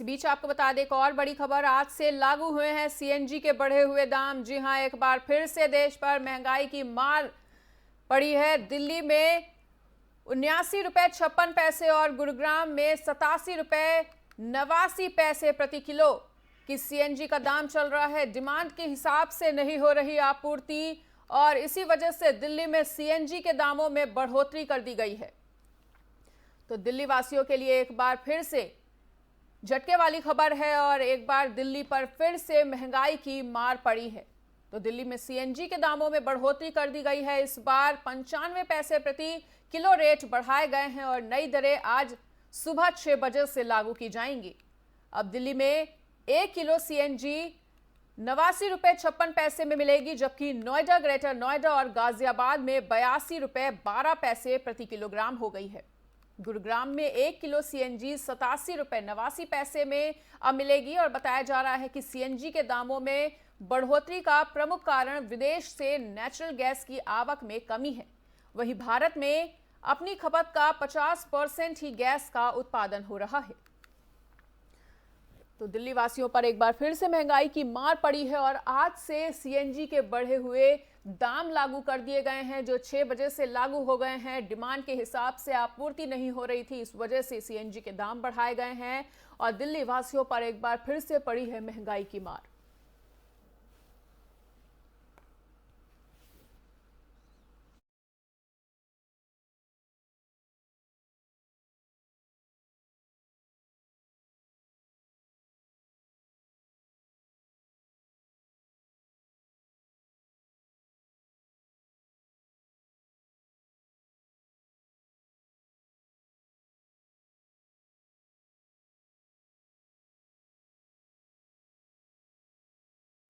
इसी बीच आपको बता दें एक और बड़ी खबर, आज से लागू हुए हैं सीएनजी के बढ़े हुए दाम। जी हां, एक बार फिर से देश पर महंगाई की मार पड़ी है। दिल्ली में 79 रुपए 56 पैसे और गुरुग्राम में 87 रुपए 89 पैसे प्रति किलो की सीएनजी का दाम चल रहा है। डिमांड के हिसाब से नहीं हो रही आपूर्ति और इसी वजह से दिल्ली में सीएनजी के दामों में बढ़ोतरी कर दी गई है। तो दिल्ली वासियों के लिए एक बार फिर से झटके वाली खबर है और एक बार दिल्ली पर फिर से महंगाई की मार पड़ी है। तो दिल्ली में सीएनजी के दामों में बढ़ोतरी कर दी गई है। इस बार 95 पैसे प्रति किलो रेट बढ़ाए गए हैं और नई दरें आज सुबह 6 बजे से लागू की जाएंगी। अब दिल्ली में 1 किलो सीएनजी 89 रुपए 56 पैसे में मिलेगी, जबकि नोएडा, ग्रेटर नोएडा और गाजियाबाद में 82 रुपए 12 पैसे प्रति किलोग्राम हो गई है। गुरुग्राम में 1 किलो सीएनजी 87 रुपए 89 पैसे में अब मिलेगी और बताया जा रहा है कि सीएनजी के दामों में बढ़ोतरी का प्रमुख कारण विदेश से नेचुरल गैस की आवक में कमी है। वहीं भारत में अपनी खपत का 50% ही गैस का उत्पादन हो रहा है। तो दिल्ली वासियों पर एक बार फिर से महंगाई की मार पड़ी है और आज से सीएनजी के बढ़े हुए दाम लागू कर दिए गए हैं, जो 6 बजे से लागू हो गए हैं। डिमांड के हिसाब से आपूर्ति नहीं हो रही थी, इस वजह से सीएनजी के दाम बढ़ाए गए हैं और दिल्ली वासियों पर एक बार फिर से पड़ी है महंगाई की मार।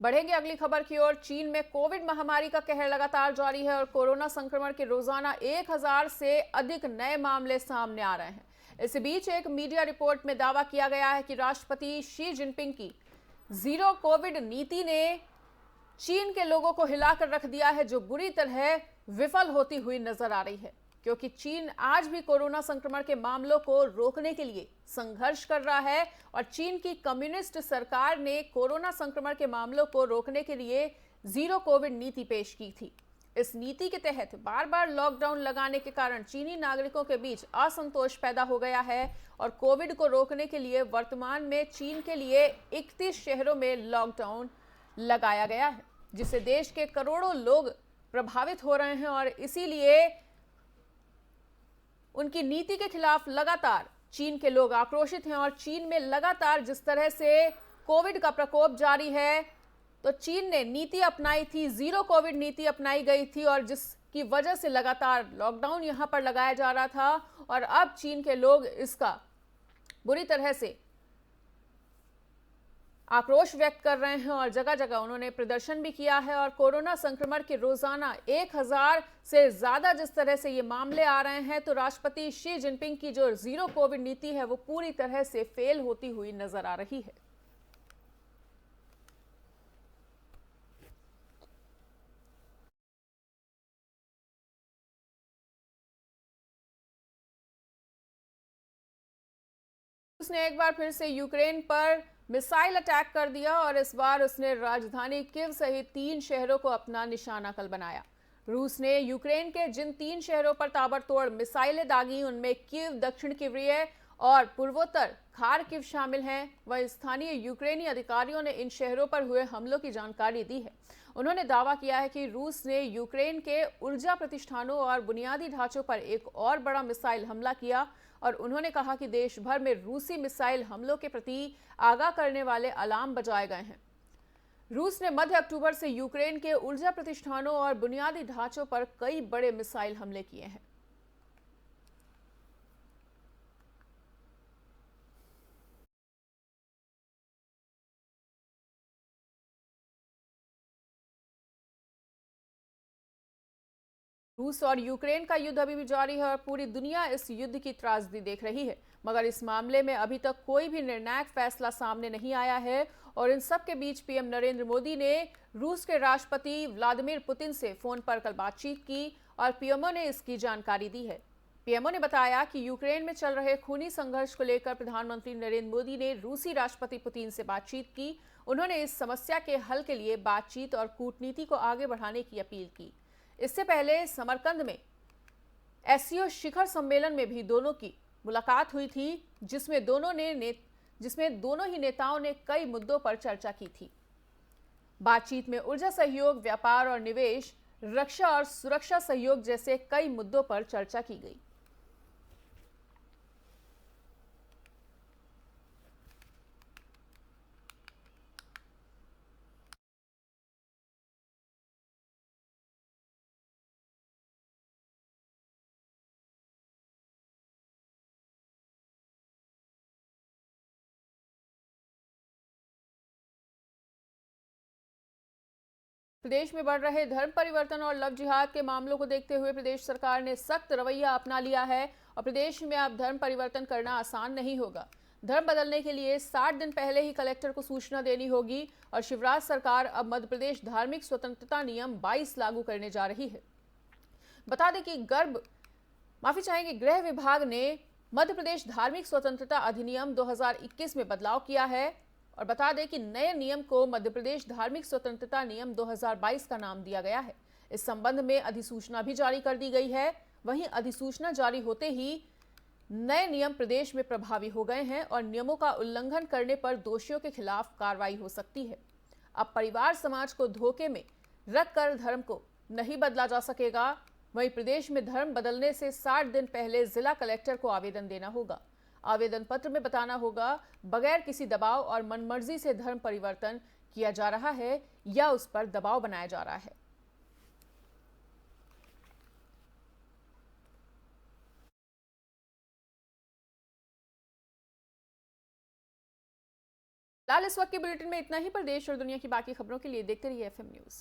बढ़ेंगे अगली खबर की ओर। चीन में कोविड महामारी का कहर लगातार जारी है और कोरोना संक्रमण के रोजाना 1000 से अधिक नए मामले सामने आ रहे हैं। इसी बीच एक मीडिया रिपोर्ट में दावा किया गया है कि राष्ट्रपति शी जिनपिंग की जीरो कोविड नीति ने चीन के लोगों को हिलाकर रख दिया है, जो बुरी तरह विफल होती हुई नजर आ रही है, क्योंकि चीन आज भी कोरोना संक्रमण के मामलों को रोकने के लिए संघर्ष कर रहा है और चीन की कम्युनिस्ट सरकार ने कोरोना संक्रमण के मामलों को रोकने के लिए जीरो कोविड नीति पेश की थी। इस नीति के तहत बार बार लॉकडाउन लगाने के कारण चीनी नागरिकों के बीच असंतोष पैदा हो गया है और कोविड को रोकने के लिए वर्तमान में चीन के लिए 31 शहरों में लॉकडाउन लगाया गया है, जिससे देश के करोड़ों लोग प्रभावित हो रहे हैं और इसीलिए उनकी नीति के खिलाफ लगातार चीन के लोग आक्रोशित हैं। और चीन में लगातार जिस तरह से कोविड का प्रकोप जारी है, तो चीन ने नीति अपनाई थी, जीरो कोविड नीति अपनाई गई थी और जिसकी वजह से लगातार लॉकडाउन यहां पर लगाया जा रहा था और अब चीन के लोग इसका बुरी तरह से आक्रोश व्यक्त कर रहे हैं और जगह जगह उन्होंने प्रदर्शन भी किया है। और कोरोना संक्रमण के रोजाना 1000 से ज्यादा जिस तरह से ये मामले आ रहे हैं, तो राष्ट्रपति शी जिनपिंग की जो जीरो कोविड नीति है वो पूरी तरह से फेल होती हुई नजर आ रही है। उसने एक बार फिर से यूक्रेन पर मिसाइल अटैक कर दिया और इस बार उसने राजधानी कीव सहित 3 शहरों को अपना निशाना कल बनाया। रूस ने यूक्रेन के जिन 3 शहरों पर ताबड़तोड़ मिसाइलें दागी, उनमें कीव, दक्षिण कीव और पूर्वोत्तर खार्किव शामिल हैं। वहीं स्थानीय यूक्रेनी अधिकारियों ने इन शहरों पर हुए हमलों की जानकारी दी है। उन्होंने दावा किया है कि रूस ने यूक्रेन के ऊर्जा प्रतिष्ठानों और बुनियादी ढांचों पर एक और बड़ा मिसाइल हमला किया और उन्होंने कहा कि देश भर में रूसी मिसाइल हमलों के प्रति आगाह करने वाले अलार्म बजाए गए हैं। रूस ने मध्य अक्टूबर से यूक्रेन के ऊर्जा प्रतिष्ठानों और बुनियादी ढांचों पर कई बड़े मिसाइल हमले किए हैं। रूस और यूक्रेन का युद्ध अभी भी जारी है और पूरी दुनिया इस युद्ध की त्रासदी देख रही है, मगर इस मामले में अभी तक कोई भी निर्णायक फैसला सामने नहीं आया है। और इन सब के बीच पीएम नरेंद्र मोदी ने रूस के राष्ट्रपति व्लादिमीर पुतिन से फोन पर कल बातचीत की और पीएमओ ने इसकी जानकारी दी है। पीएमओ ने बताया कि यूक्रेन में चल रहे खूनी संघर्ष को लेकर प्रधानमंत्री नरेंद्र मोदी ने रूसी राष्ट्रपति पुतिन से बातचीत की। उन्होंने इस समस्या के हल के लिए बातचीत और कूटनीति को आगे बढ़ाने की अपील की। इससे पहले समरकंद में एससीओ शिखर सम्मेलन में भी दोनों की मुलाकात हुई थी, जिसमें दोनों ही नेताओं ने कई मुद्दों पर चर्चा की थी। बातचीत में ऊर्जा सहयोग, व्यापार और निवेश, रक्षा और सुरक्षा सहयोग जैसे कई मुद्दों पर चर्चा की गई। प्रदेश में बढ़ रहे धर्म परिवर्तन और लव जिहाद के मामलों को देखते हुए प्रदेश सरकार ने सख्त रवैया अपना लिया है और प्रदेश में अब धर्म परिवर्तन करना आसान नहीं होगा। धर्म बदलने के लिए 60 दिन पहले ही कलेक्टर को सूचना देनी होगी और शिवराज सरकार अब मध्य प्रदेश धार्मिक स्वतंत्रता नियम 22 लागू करने जा रही है। बता दें कि गृह विभाग ने मध्य प्रदेश धार्मिक स्वतंत्रता अधिनियम 2021 में बदलाव किया है और बता दें कि नए नियम को मध्य प्रदेश धार्मिक स्वतंत्रता नियम 2022 का नाम दिया गया है। इस संबंध में अधिसूचना भी जारी कर दी गई है। वहीं अधिसूचना जारी होते ही नए नियम प्रदेश में प्रभावी हो गए हैं और नियमों का उल्लंघन करने पर दोषियों के खिलाफ कार्रवाई हो सकती है। अब परिवार समाज को धोखे में रखकर धर्म को नहीं बदला जा सकेगा। वहीं प्रदेश में धर्म बदलने से 60 दिन पहले जिला कलेक्टर को आवेदन देना होगा। आवेदन पत्र में बताना होगा बगैर किसी दबाव और मनमर्जी से धर्म परिवर्तन किया जा रहा है या उस पर दबाव बनाया जा रहा है। फिलहाल इस वक्त के बुलेटिन में इतना ही। पर देश और दुनिया की बाकी खबरों के लिए देखते रहिए एफएम न्यूज।